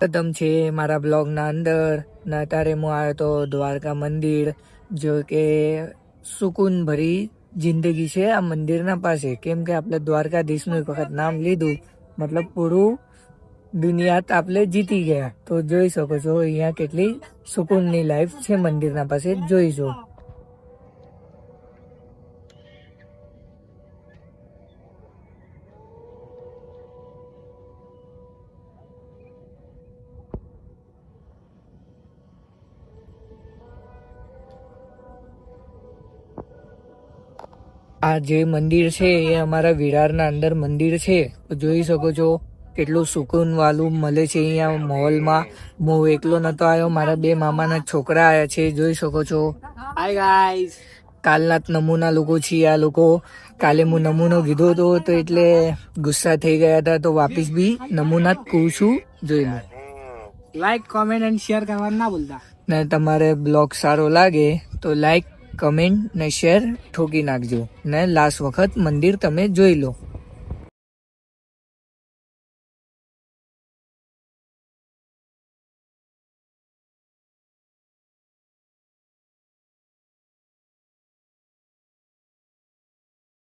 કદમ છે મારા બ્લોગના અંદર ને અત્યારે હું આવ્યો તો દ્વારકા મંદિર. જો કે સુકૂન ભરી જિંદગી છે આ મંદિરના પાસે, કેમ કે આપણે દ્વારકાધીશનું એક વખત નામ લીધું મતલબ પૂરું દુનિયા આપણે જીતી ગયા. તો જોઈ શકો છો અહીંયા કેટલી સુકૂનની લાઈફ છે મંદિરના પાસે, જોઈજો. આ જે મંદિર છે એ અમારા વિરારના અંદર મંદિર છે. જોઈ શકો છો કેટલું સુકૂન વાળું મળે છે અહીંયા મોલમાં. હું એકલો નતો આવ્યો, મારા બે મામાના છોકરા આવ્યા છે, જોઈ શકો છો. હાય ગાઈસ, કાલના જ નમૂના લોકો છીએ આ લોકો. કાલે હું નમૂનો કીધો હતો તો એટલે ગુસ્સા થઈ ગયા હતા, તો વાપસ બી નમૂના જ કહું છું, જોઈ લો. લાઈક કોમેન્ટ એન્ડ શેર કરવાનું ના ભૂલતા. ને તમારે બ્લોગ સારો લાગે તો લાઈક કમેન્ટ ને શેર ઠોકી નાખજો ને લાસ્ટ વખત મંદિર તમે જોઈ લો.